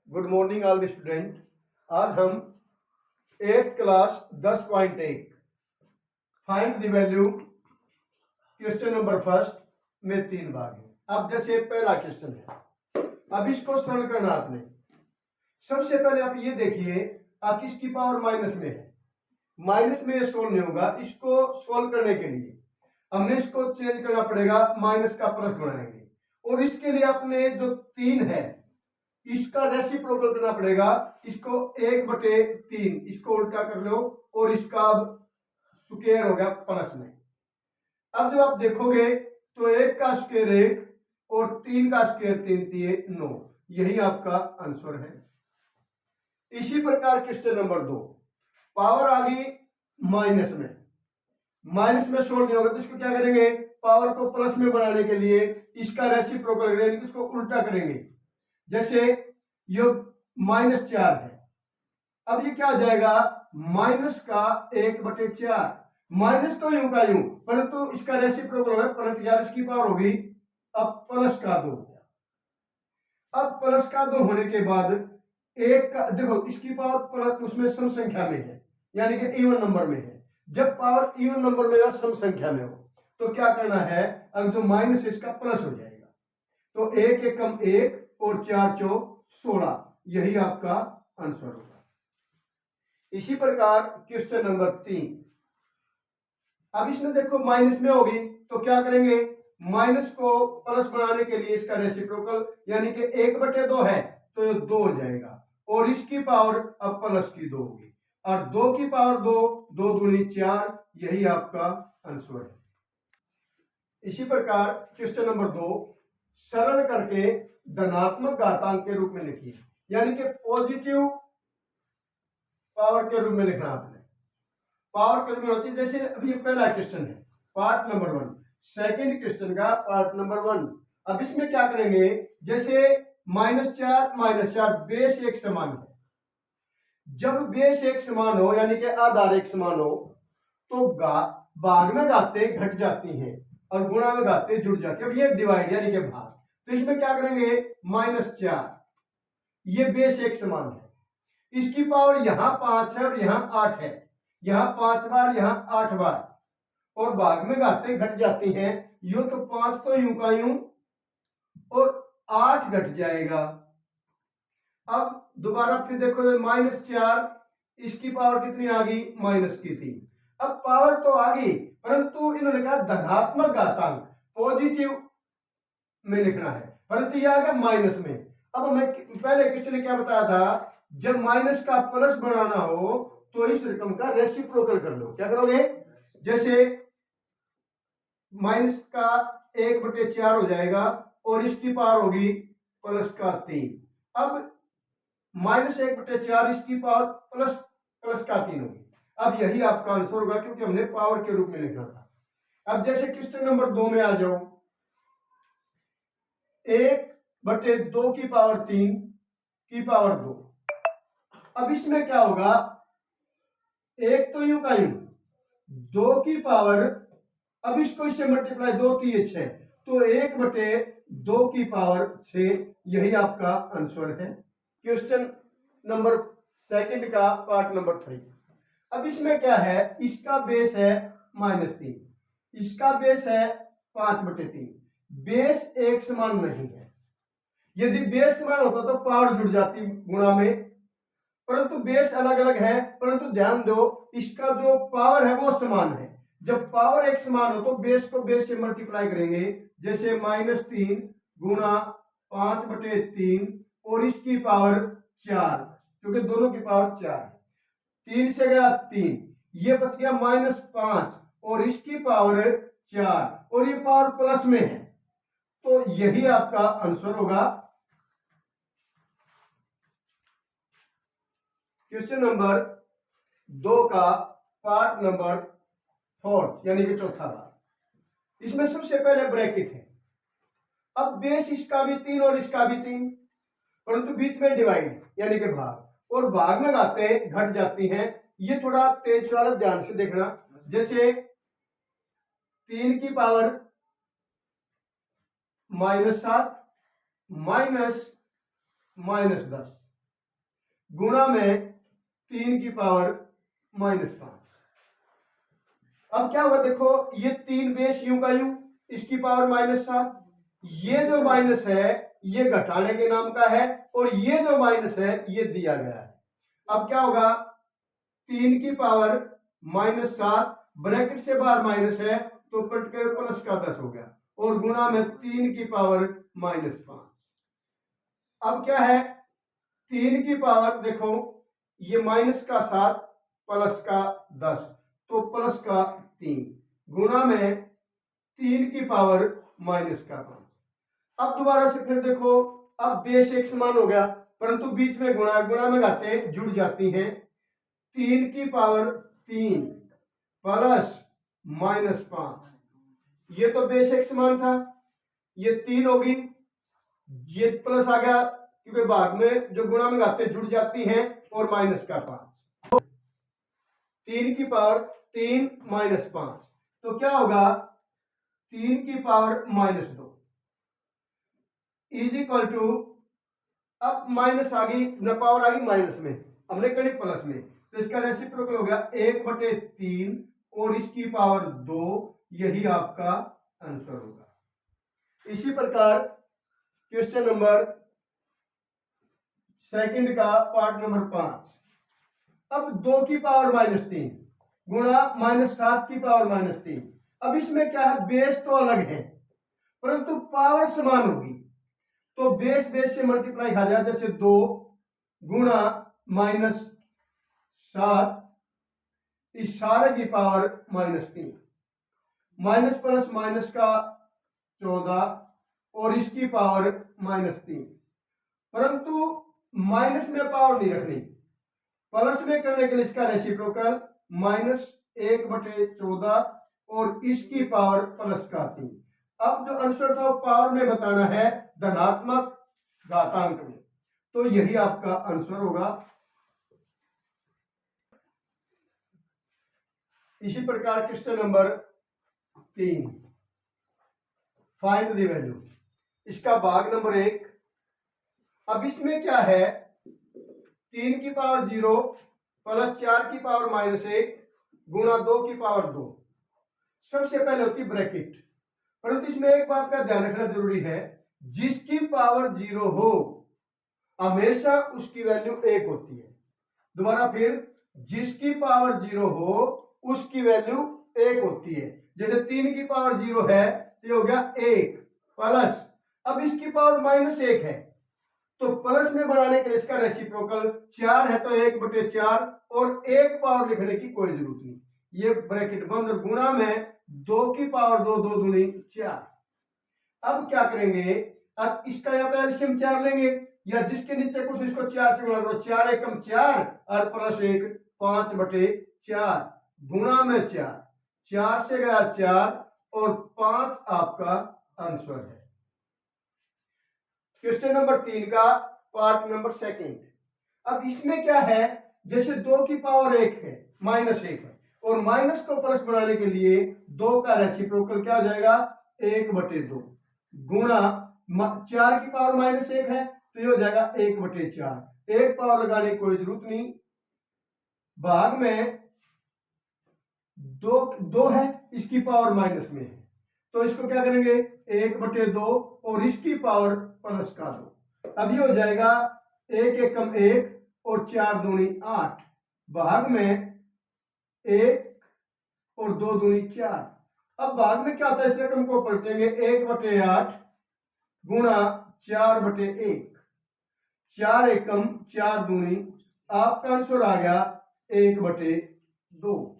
Good morning all the student. आज हम 8th class 10.1 find the value question number first में 3 भाग है। अब जैसे पहला क्वेश्चन है, अब इसको सरल करना आपने। सबसे पहले आप ये देखिए, आप किसकी पावर माइनस में है, माइनस में ये सोल्व नहीं होगा। इसको सोल्व करने के लिए हमने इसको चेंज करना पड़ेगा, माइनस का प्लस बनाएंगे और इसके लिए अपने जो 3 है इसका रेसिप्रोकल करना पड़ेगा। इसको 1/3 इसको उल्टा कर लो और इसका अब स्क्वायर हो गया प्लस में। अब जब आप देखोगे तो 1 का स्क्वायर 1 और 3 का स्क्वायर 3 9, यही आपका आंसर है। इसी प्रकार क्वेश्चन नंबर 2, पावर आ गई माइनस में, माइनस में सोल्व नहीं होगा तो इसको क्या करेंगे, पावर को प्लस में बनाने के लिए इसका रेसिप्रोकल करेंगे, इसको उल्टा करेंगे। जैसे ये -4 है, अब ये क्या हो जाएगा, माइनस का 1/4। माइनस तो यूं का यूं, परंतु इसका रेसिप्रोकल है परंतु यार इसकी पावर होगी अब प्लस का 2। अब प्लस का 2 होने के बाद एक का देखो, इसकी पावर प्लस उसमें सम संख्या में है, यानी कि इवन नंबर में है। जब पावर इवन नंबर में या सम संख्या में हो तो क्या करना है, अब जो माइनस इसका प्लस हो जाएगा। तो 1 एकम 1 और 4 चौक 16, यही आपका आंसर होगा। इसी प्रकार क्वेश्चन नंबर 3, अब इसमें देखो माइनस में होगी तो क्या करेंगे, माइनस को प्लस बनाने के लिए इसका रेसिप्रोकल यानी कि 1/2 है तो ये 2 हो जाएगा और इसकी पावर अब प्लस की 2 होगी और 2 की पावर 2, 2 दूनी 4, यही आपका आंसर है। इसी प्रकार क्वेश्चन नंबर 2, सरल करके धनात्मक घातांक के रूप में लिखिए, यानी कि पॉजिटिव पावर के रूप में लिखना आपने। पावर के रूप में होती है, जैसे अभी ये पहला क्वेश्चन है पार्ट नंबर 1, सेकंड क्वेश्चन का पार्ट नंबर 1। अब इसमें क्या करेंगे, जैसे -4 बेस एक समान है। जब बेस एक समान हो यानी कि आधार एक समान हो तो भाग में घातें घट जाती हैं और गुणा में घातें जुड़ जाती है। अब ये डिवाइड यानी कि भाग, तो इसमें क्या करेंगे, -4, ये बेस एक समान है, इसकी पावर यहां 5 है और यहां 8 है, यहां 5 बार यहां 8 बार और भाग में घातें घट जाती हैं। यूं तो 5 तो यूं का यूं और 8 घट जाएगा। अब दोबारा फिर देखो, -4, इसकी पावर कितनी आ गई, -3। अब पावर तो आ गई परंतु इन्होंने कहा धनात्मक घातांक पॉजिटिव में लिखना है, परंतु यह आ गया माइनस में। अब हमें पहले क्वेश्चन ने क्या बताया था, जब माइनस का प्लस बनाना हो तो इस रकम का रेसिप्रोकल कर लो। क्या करोगे, जैसे माइनस का 1/4 हो जाएगा और इसकी पावर होगी प्लस का 3। अब -1/4 इसकी पावर प्लस का 3 होगी। अब यही आपका आंसर होगा क्योंकि हमने पावर के रूप में लिखना था। अब जैसे क्वेश्चन नंबर 2 में आ जाओ, 1/2 की पावर 3 की पावर 2। अब इसमें क्या होगा, एक तो यूं का यूं 2 की पावर, अब इसको इससे मल्टीप्लाई 2 3 6, तो 1/2 की पावर 6, यही आपका आंसर है। क्वेश्चन नंबर सेकंड का पार्ट नंबर 3। अब इसमें क्या है, इसका बेस है -3, इसका बेस है 5/3। बेस एक समान नहीं है, यदि बेस समान होता तो पावर जुड़ जाती गुणा में, परंतु बेस अलग अलग है। परंतु ध्यान दो, इसका जो पावर है वो समान है। जब पावर एक समान हो तो बेस को बेस से मल्टीप्लाई करेंगे, जैसे -3 गुणा 5/3 और इसकी पावर 4, क्योंकि दोनों की पावर 4 है। 3 से गया 3, ये बच गया -5 और इसकी पावर 4 और ये पावर प्लस में है, तो यही आपका आंसर होगा। क्वेश्चन नंबर 2 का पार्ट नंबर 4 यानी कि चौथा भाग। इसमें सबसे पहले ब्रैकेट है। अब बेस इसका भी 3 और इसका भी 3, परंतु बीच में डिवाइड यानी कि भाग, और भाग में घातें घट जाती हैं। ये थोड़ा तेज वाला ध्यान से देखना, जैसे 3 की पावर -7 -10, गुणा में 3 की पावर -5। अब क्या हुआ देखो, ये 3 बेस यूं का यूं, इसकी पावर -7। ये जो माइनस है ये घटाने के नाम का है, और ये जो माइनस है ये दिया गया है। अब क्या होगा, 3 की पावर -7, ब्रैकेट से बाहर माइनस है तो पलट के प्लस का 10 हो गया, और गुणा में 3 की पावर -5। अब क्या है, 3 की पावर देखो, ये माइनस का 7 प्लस का 10, तो प्लस का 3 गुणा में 3 की पावर -5। अब दोबारा से फिर देखो, अब बेस एक समान हो गया, परंतु बीच में गुणा, गुणा में घातें जुड़ जाती हैं। 3 की पावर 3 प्लस -5, ये तो बेस एक समान था, ये 3 होगी, ये प्लस आ गया क्योंकि भाग में जो गुणा में घातें जुड़ जाती हैं, और माइनस का 5, 3 की पावर 3 -5, तो क्या होगा, 3 की पावर -2 इज इक्वल टू, अब माइनस आ गई न, पावर आ गई माइनस में, हमने करी प्लस में, तो इसका रेसिप्रोकल हो गया 1/3 और इसकी पावर 2, यही आपका आंसर होगा। इसी प्रकार क्वेश्चन नंबर सेकंड का पार्ट नंबर 5, अब 2 की पावर -3 गुणा -7 की पावर -3। अब इसमें क्या है, बेस तो अलग है परंतु पावर समान होगी, तो बेस बेस से मल्टीप्लाई खा जाए, जैसे 2 गुणा -7, इस सारे की पावर -3, माइनस प्लस माइनस का 14 और इसकी पावर -3, परंतु माइनस में पावर नहीं रखनी, प्लस में करने के लिए इसका रेसिप्रोकल -1/14 और इसकी पावर प्लस का 3। अब जो आंसर था वो पावर में बताना है, धनात्मक घातांक में, तो यही आपका आंसर होगा। इसी प्रकार question number 3, find the value, इसका भाग नंबर 1। अब इसमें क्या है, 3 की पावर 0 प्लस 4 की पावर -1 गुणा 2 की पावर 2। सबसे पहले होती ब्रैकेट, परंतु इसमें एक बात का ध्यान रखना जरूरी है, जिसकी पावर 0 हो हमेशा उसकी वैल्यू 1 होती है। दोबारा फिर, जिसकी पावर 0 हो उसकी वैल्यू 1 होती है। जैसे 3 की पावर 0 है तो ये हो गया 1 प्लस, अब इसकी पावर -1 है तो प्लस में बनाने के लिए इसका रेसिप्रोकल 4 है तो 1/4, और 1 पावर लिखने की कोई जरूरत नहीं, ये ब्रैकेट बंद, और गुणा में 2 की पावर 2, 2 दूनी 4। अब क्या करेंगे, अब इसका या तो एलसीएम 4 लेंगे, या जिसके नीचे कुछ इसको 4 से गुणा करो, 4 एकम 4 और प्लस 1 5/4 गुणा में 4 से गया 4 और 5 आपका आंसर है। क्वेश्चन नंबर 3 का पार्ट नंबर सेकंड। अब इसमें क्या है, जैसे 2 की पावर 1 है, -1 है, और माइनस को प्लस बनाने के लिए 2 का रेसिप्रोकल क्या हो जाएगा, 1/2 गुणा 4 की पावर -1 है तो ये हो जाएगा 1/4, एक पावर लगाने की कोई जरूरत नहीं, भाग में 2 है, इसकी पावर माइनस में है तो इसको क्या करेंगे, 1/2 और इसकी पावर प्लस का 2। अब ये हो जाएगा 1 एकम 1 और 4 दूनी 8, भाग में 1 और 2 दूनी 4। अब भाग में क्या होता है, इस रकम को पलटेंगे, 1/8 गुणा 4/1, 4 एकम 4 दूनी, आपका आंसर आ गया 1/2।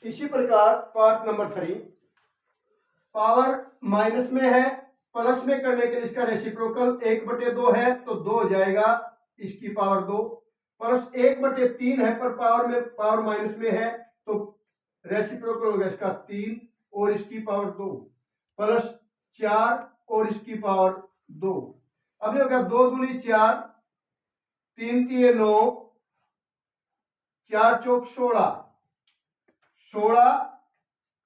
इसी प्रकार पार्ट नंबर 3, पावर माइनस में है, प्लस में करने के लिए इसका रेसिप्रोकल 1/2 है तो 2 हो जाएगा, इसकी पावर 2 प्लस 1/3 है पर पावर माइनस में है तो रेसिप्रोकल हो गया इसका 3 और इसकी पावर 2 प्लस 4 और इसकी पावर 2। अब ये हो गया 2 दूनी 4, 3 3 9, 4 चौक 16, 16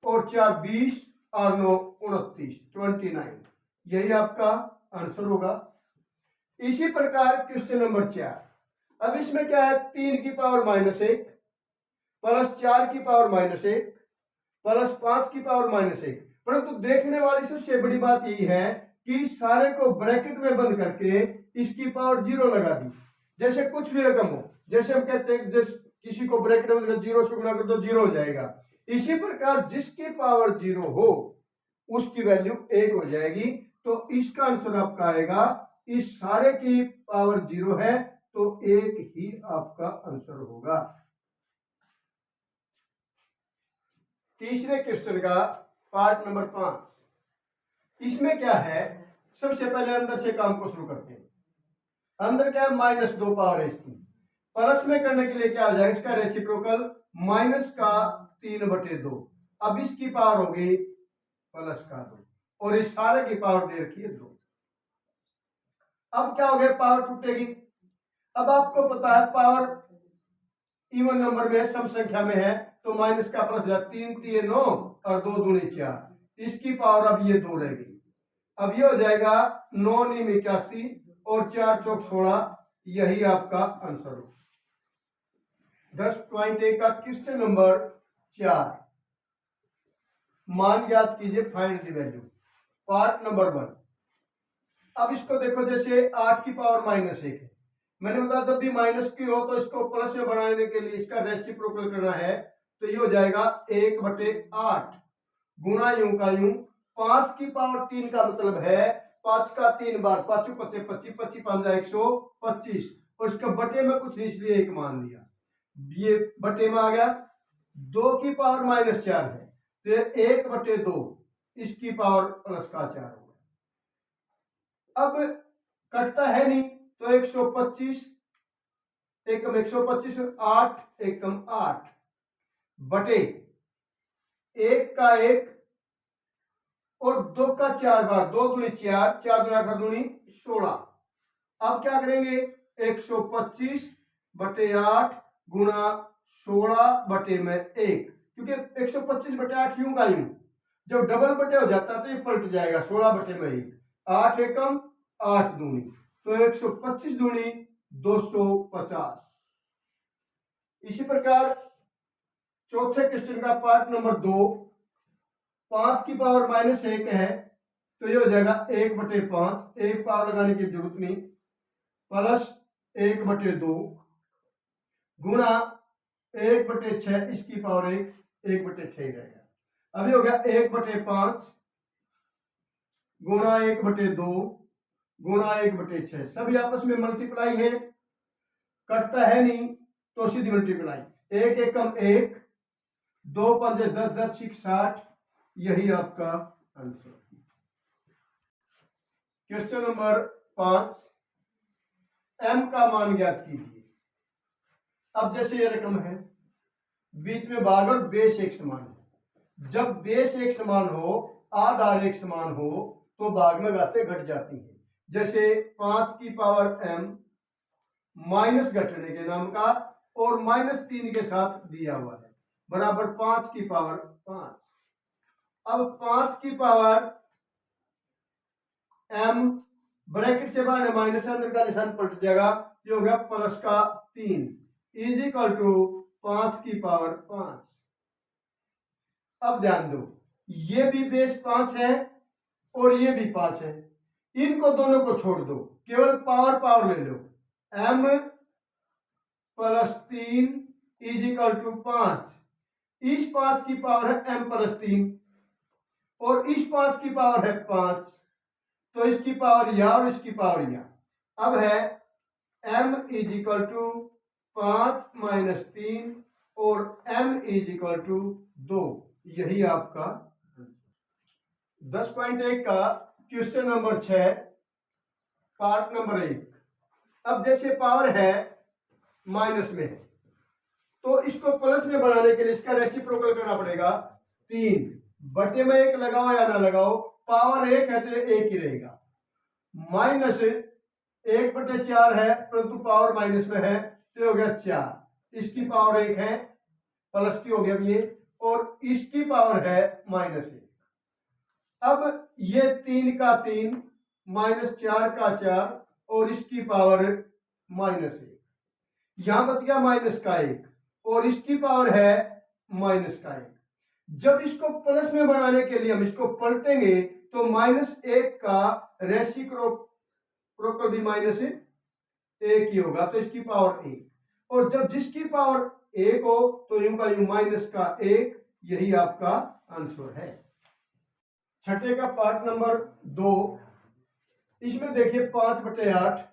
और 4 20 और 9 29, 29, यही आपका आंसर होगा। इसी प्रकार क्वेश्चन नंबर 4, अब इसमें क्या है, 3 की पावर -1 प्लस 4 की पावर -1 प्लस 5 की पावर -1। परंतु देखने वाली सबसे बड़ी बात यही है कि सारे को ब्रैकेट में बंद करके इसकी पावर 0 लगा दी। जैसे कुछ भी रकम हो, जैसे हम कहते हैं जैसे किसी को ब्रैकेट में 0 से गुणा कर दो 0 हो जाएगा, इसी प्रकार जिसकी पावर 0 हो उसकी वैल्यू 1 हो जाएगी। तो इसका आंसर आपका आएगा, इस सारे की पावर 0 है तो 1 ही आपका आंसर होगा। तीसरे क्वेश्चन का पार्ट नंबर 5, इसमें क्या है, सबसे पहले अंदर से काम को शुरू करते हैं। अंदर क्या है, -2 पावर है इसकी, प्लस में करने के लिए क्या हो जाएगा, इसका रेसिप्रोकल -3/2। अब इसकी पावर होगी +2 और इस सारे की पावर दे रखी है 2। अब क्या हो गया, पावर टूटेगी। अब आपको पता है पावर इवन नंबर में सम संख्या में है तो माइनस का प्लस 3 3 9 और 2 दूनी 4, इसकी पावर अब ये 2 रहेगी। अब ये हो जाएगा 9 9 81 और 4 चौक 16, यही आपका आंसर हो। 10.1 का क्वेश्चन नंबर 4, मान ज्ञात कीजिए, find the value. Part number 1। अब इसको देखो, जैसे 8 की पावर -1 है, मैंने बताया जब भी माइनस की हो तो इसको प्लस में बनाने के लिए इसका रेसिप्रोकल करना है, तो ये हो जाएगा 1/8 गुना यूं का यूं। 5 की पावर 3 का मतलब है 5 का 3 बार, 5 25 25 25 5 125, और इसके बटे में कुछ नहीं इसलिए 1 मान लिया, ये बटे में आ गया। 2 की पावर -4 है तो 1/2 इसकी पावर +4 हो गया। अब कटता है नहीं तो 125, एकम 125, 8 एकम 8 बटे 1 का 1 और 2 का 4 बार, 2 दूनी 4, 4 दूनी 8 दूनी 16। अब क्या करेंगे, 125/8 गुना 16/1, क्योंकि 125/8 यूं का यूं, जब डबल बटे हो जाता है तो ये पलट जाएगा 16/1। 8 एकम 8 दूनी, तो 125 दूनी 250। इसी प्रकार चौथे क्वेश्चन का पार्ट नंबर 2, 5 की पावर -1 है तो ये हो जाएगा 1/5, एक पावर लगाने की जरूरत नहीं, प्लस 1/2 गुणा 1/6, इसकी पावर 1/6 रहेगा। अभी हो गया 1/5 गुणा 1/2 गुणा 1/6, सभी आपस में मल्टीप्लाई है, कटता है नहीं तो सीधी मल्टीप्लाई। 1 एकम 1, 2 5 10 10 6 60, यही आपका आंसर। क्वेश्चन नंबर 5, m का मान ज्ञात कीजिए। अब जैसे ये रकम है, बीच में भाग और बेस एक समान है, जब बेस एक समान हो, आधार एक समान हो तो भाग में घातें घट जाती हैं। जैसे 5 की पावर m माइनस घटने के नाम का और -3 के साथ दिया हुआ है, बराबर 5 की पावर 5। अब 5 की पावर m ब्रैकेट से बाहर माइनस, अंदर का निशान पलट जाएगा, ये हो गया +3 इज इक्वल टू 5 की पावर 5। अब ध्यान दो, ये भी बेस 5 है और ये भी 5 है, इनको दोनों को छोड़ दो, केवल पावर पावर ले लो। m +3 इज इक्वल टू 5, इस 5 की पावर है m +3 और इस 5 की पावर है 5, तो इसकी पावर यह और इसकी पावर यह। अब है m इज इक्वल टू 5 - 3 और m इज इक्वल टू 2, यही आपका 10.1 का क्वेश्चन नंबर 6 पार्ट नंबर 1। अब जैसे पावर है माइनस में है तो इसको प्लस में बनाने के लिए इसका रेसिप्रोकल करना पड़ेगा। 3 बटे में 1 लगाओ या ना लगाओ, पावर 1 है तो 1 ही रहेगा। -1/4 है परंतु पावर माइनस में है तो हो गया 4, इसकी पावर 1 है, प्लस की हो गया ये, और इसकी पावर है -1। अब ये 3 का 3 -4 का 4 और इसकी पावर -1, यहां बच गया माइनस का 1 और इसकी पावर है माइनस का 1। जब इसको प्लस में बनाने के लिए हम इसको पलटेंगे तो -1 का रेसिप्रोकल भी -1 ही होगा, तो इसकी पावर 1। और जब जिसकी पावर 1 हो तो यूं का यूं माइनस का 1, यही आपका आंसर है। छठे का पार्ट नंबर 2, इसमें देखिए 5/8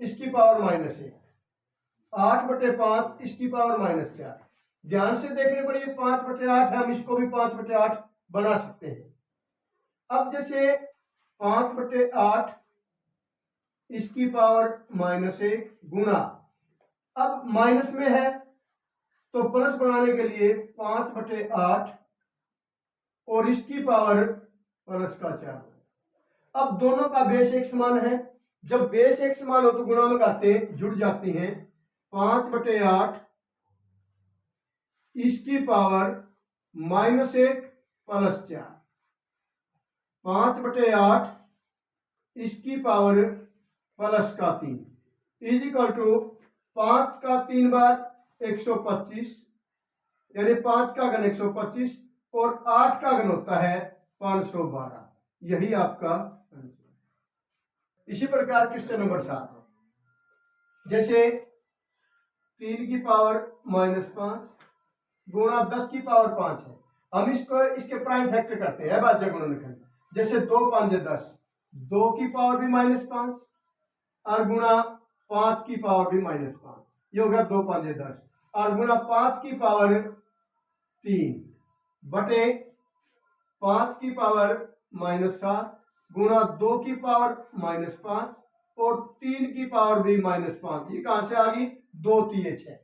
इसकी पावर -1, 8/5 इसकी पावर -4। ध्यान से देखने पर ये 5/8 है, हम इसको भी 5/8 बना सकते हैं। अब जैसे 5/8 इसकी पावर -1 गुना, अब माइनस में है तो प्लस बनाने के लिए 5/8 और इसकी पावर +4। अब दोनों का बेस एक समान है, जब बेस एक समान हो तो गुणा में घातें जुड़ जाती हैं। 5/8 इसकी पावर -1 +4, 5/8 इसकी पावर +3 इज इक्वल टू 5 का 3 बार 125, यानी 5 का घन 125 और 8 का घन होता है 512, यही आपका आंसर। इसी प्रकार क्वेश्चन नंबर 7, जैसे 3 की पावर -5 गुणा 10 की पावर 5 है, हम इसको इसके प्राइम फैक्टर करते हैं भाज्य गुणनखंड। जैसे 2 5 10, 2 की पावर भी -5 और गुणा 5 की पावर भी -5, ये हो गया 2 5 10 और गुणा 5 की पावर 3 बटे 5 की पावर -7 गुणा 2 की पावर -5 और 3 की पावर भी -5। ये कहां से आ गई? 2 3 6।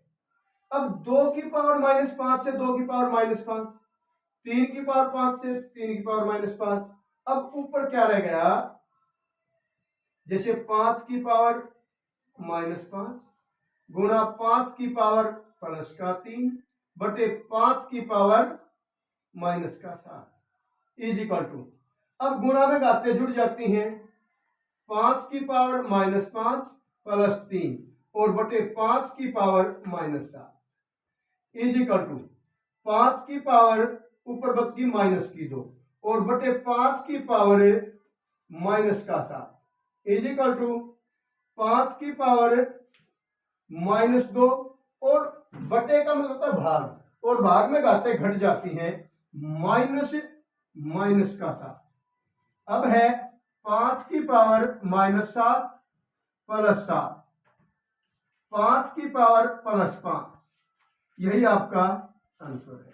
अब 2 की पावर -5 से 2 की पावर -5, 3 की पावर 5 से 3 की पावर -5। अब ऊपर क्या रह गया? जैसे 5 की पावर -5 गुणा 5 की पावर +3 बटे 5 की पावर -7 इज इक्वल टू, अब गुणा में घातें जुड़ जाती हैं। 5 की पावर -5 +3 और बटे 5 की पावर -7 इज इक्वल टू 5 की पावर ऊपर बच गई -2 और बटे 5 की पावर -7 इज इक्वल टू 5 की पावर -2 और बटे का मतलब होता है भाग, और भाग में घातें घट जाती हैं -7। अब है 5 की पावर -7 +7, 5 की पावर +5, यही आपका आंसर है।